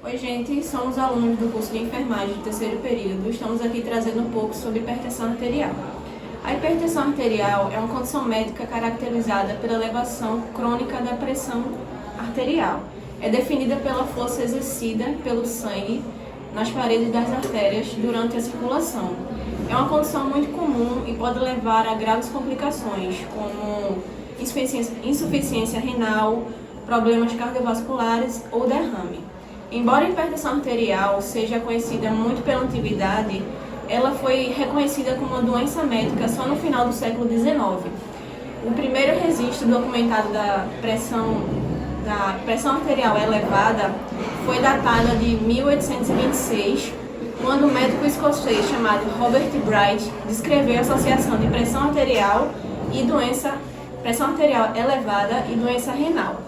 Oi, gente, somos alunos do curso de enfermagem do terceiro período. Estamos aqui trazendo um pouco sobre hipertensão arterial. A hipertensão arterial é uma condição médica caracterizada pela elevação crônica da pressão arterial. É definida pela força exercida pelo sangue nas paredes das artérias durante a circulação. É uma condição muito comum e pode levar a graves complicações, como insuficiência renal, problemas cardiovasculares ou derrame. Embora a hipertensão arterial seja conhecida muito pela antiguidade, ela foi reconhecida como uma doença médica só no final do século XIX. O primeiro registro documentado da pressão arterial elevada foi datada de 1826, quando um médico escocês chamado Robert Bright descreveu a associação de pressão arterial elevada e doença renal.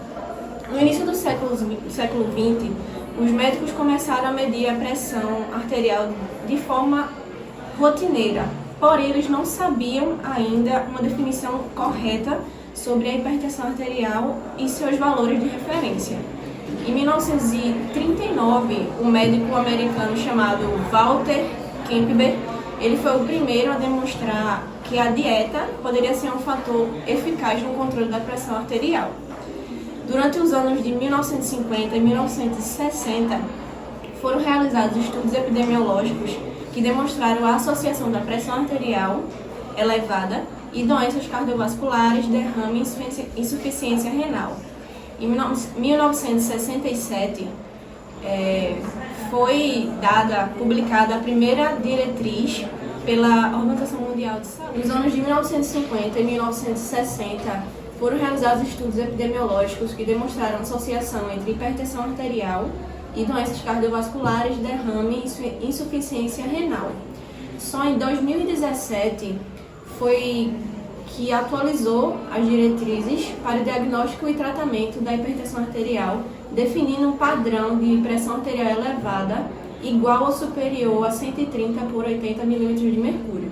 No início do século XX, os médicos começaram a medir a pressão arterial de forma rotineira, porém eles não sabiam ainda uma definição correta sobre a hipertensão arterial e seus valores de referência. Em 1939, um médico americano chamado Walter Kempfer, ele foi o primeiro a demonstrar que a dieta poderia ser um fator eficaz no controle da pressão arterial. Durante os anos de 1950 e 1960, foram realizados estudos epidemiológicos que demonstraram a associação da pressão arterial elevada e doenças cardiovasculares, derrame e insuficiência renal. Em 1967, foi publicada a primeira diretriz pela Organização Mundial de Saúde. Nos anos de 1950 e 1960, foram realizados estudos epidemiológicos que demonstraram associação entre hipertensão arterial e doenças cardiovasculares, derrame e insuficiência renal. Só em 2017 foi que atualizou as diretrizes para o diagnóstico e tratamento da hipertensão arterial, definindo um padrão de pressão arterial elevada igual ou superior a 130 por 80 milímetros de mercúrio.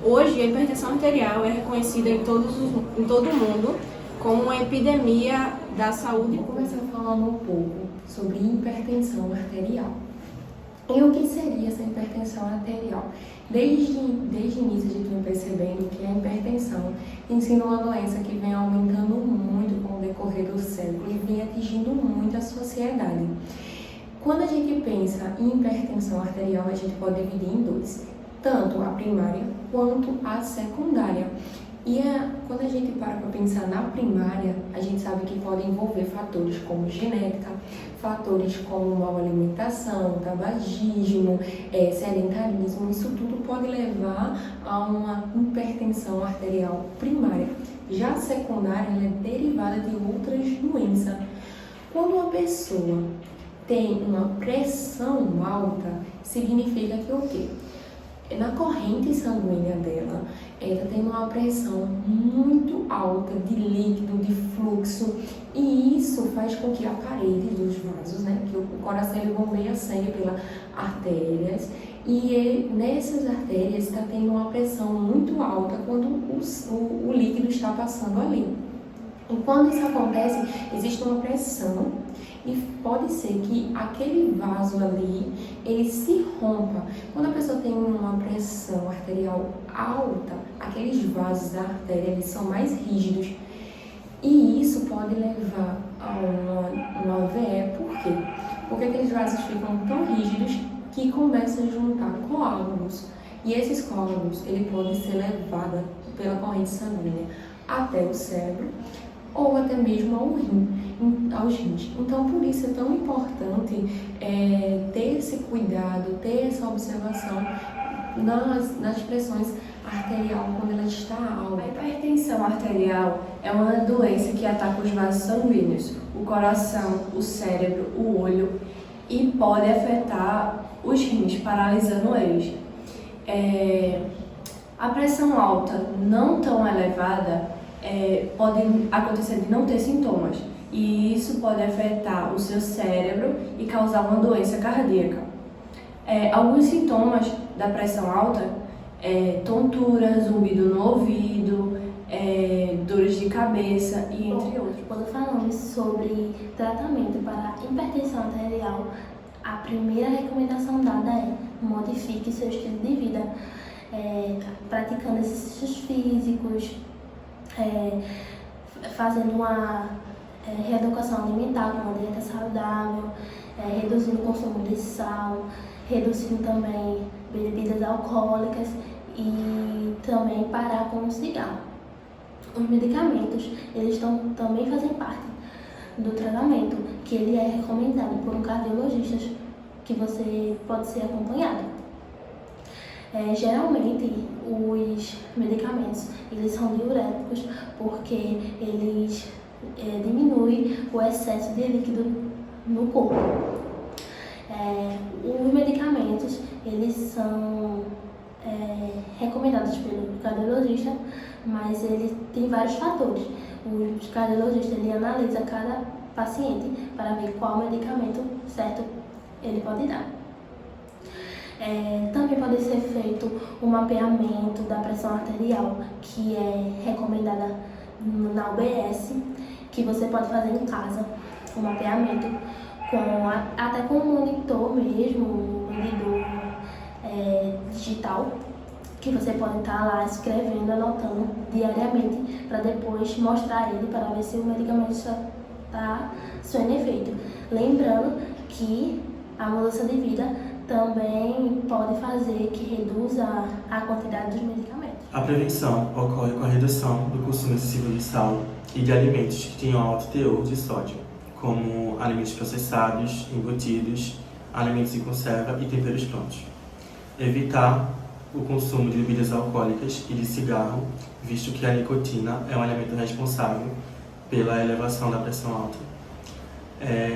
Hoje, a hipertensão arterial é reconhecida em todo o mundo como uma epidemia da saúde. Vou começar falando um pouco sobre hipertensão arterial. E o que seria essa hipertensão arterial? Desde o início a gente vem percebendo que a hipertensão tem sido uma doença que vem aumentando muito com o decorrer do século e vem atingindo muito a sociedade. Quando a gente pensa em hipertensão arterial, a gente pode dividir em dois, tanto a primária quanto a secundária. E quando a gente para pensar na primária, a gente sabe que pode envolver fatores como genética, fatores como mal alimentação, tabagismo, sedentarismo. Isso tudo pode levar a uma hipertensão arterial primária. Já a secundária ela é derivada de outras doenças. Quando uma pessoa tem uma pressão alta, significa que o quê? Na corrente sanguínea dela, ela tem uma pressão muito alta de líquido, de fluxo, e isso faz com que a parede dos vasos, que o coração ele bombeia sangue pelas artérias, e nessas artérias está tendo uma pressão muito alta quando o líquido está passando ali. E quando isso acontece, existe uma pressão e pode ser que aquele vaso ali, ele se rompa. Quando a pessoa tem uma pressão arterial alta, aqueles vasos da artéria, eles são mais rígidos. E isso pode levar a uma AVE. Por quê? Porque aqueles vasos ficam tão rígidos que começam a juntar coágulos. E esses coágulos, ele pode ser levado pela corrente sanguínea até o cérebro, ou até mesmo aos rins. Então, por isso é tão importante ter esse cuidado, ter essa observação nas pressões arterial quando ela está alta. A hipertensão arterial é uma doença que ataca os vasos sanguíneos, o coração, o cérebro, o olho e pode afetar os rins, paralisando eles. A pressão alta não tão elevada pode acontecer de não ter sintomas, e isso pode afetar o seu cérebro e causar uma doença cardíaca. Alguns sintomas da pressão alta tontura, zumbido no ouvido, dores de cabeça e entre outros. Quando falamos sobre tratamento para hipertensão arterial, A primeira recomendação dada é: modifique seu estilo de vida, praticando exercícios físicos, fazendo uma reeducação alimentar, com uma dieta saudável, reduzindo o consumo de sal, reduzindo também bebidas alcoólicas e também parar com o cigarro. Os medicamentos, eles também fazem parte do tratamento, que ele é recomendado por um cardiologista, que você pode ser acompanhado. Geralmente, os medicamentos, eles são diuréticos porque eles diminuem o excesso de líquido no corpo. Os medicamentos, eles são recomendados pelo cardiologista, mas ele tem vários fatores. O cardiologista, ele analisa cada paciente para ver qual medicamento certo ele pode dar. Também pode ser feito um mapeamento da pressão arterial, que é recomendada na UBS, que você pode fazer em casa, um mapeamento até com um monitor mesmo, um medidor digital, que você pode estar lá escrevendo, anotando diariamente, para depois mostrar ele para ver se o medicamento está surtindo efeito. Lembrando que a mudança de vida também pode fazer que reduza a quantidade dos medicamentos. A prevenção ocorre com a redução do consumo excessivo de sal e de alimentos que tenham alto teor de sódio, como alimentos processados, embutidos, alimentos em conserva e temperos prontos. Evitar o consumo de bebidas alcoólicas e de cigarro, visto que a nicotina é um elemento responsável pela elevação da pressão alta.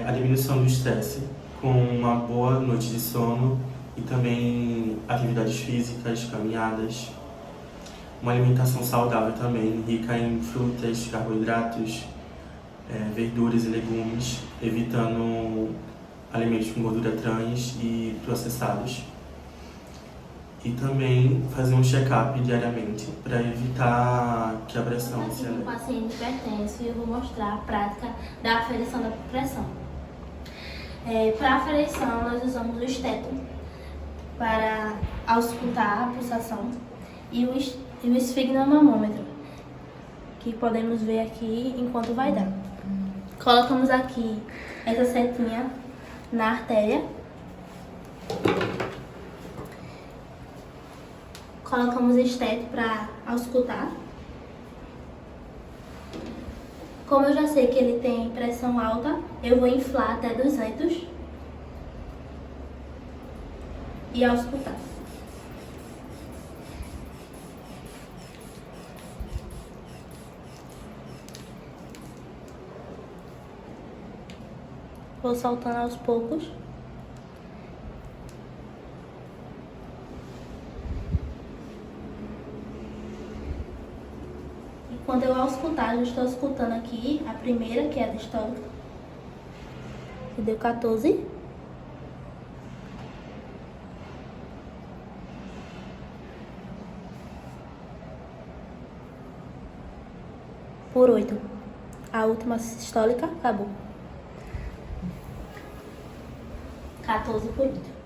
A diminuição do estresse, com uma boa noite de sono e também atividades físicas, caminhadas. Uma alimentação saudável também, rica em frutas, carboidratos, verduras e legumes, evitando alimentos com gordura trans e processados. E também fazer um check-up diariamente para evitar que a pressão se eleve. O paciente hipertenso, eu vou mostrar a prática da aferição da pressão. Para a aferição, nós usamos o esteto para auscultar a pulsação e o esfigmomômetro, que podemos ver aqui enquanto vai dar. Colocamos aqui essa setinha na artéria. Colocamos esteto para auscultar. Como eu já sei que ele tem pressão alta, eu vou inflar até 200 e auscultar. Vou soltando aos poucos. Quando eu auscultar, eu estou escutando aqui a primeira, que é a distólica, que deu 14. Por 8. A última sistólica acabou. 14 por 8.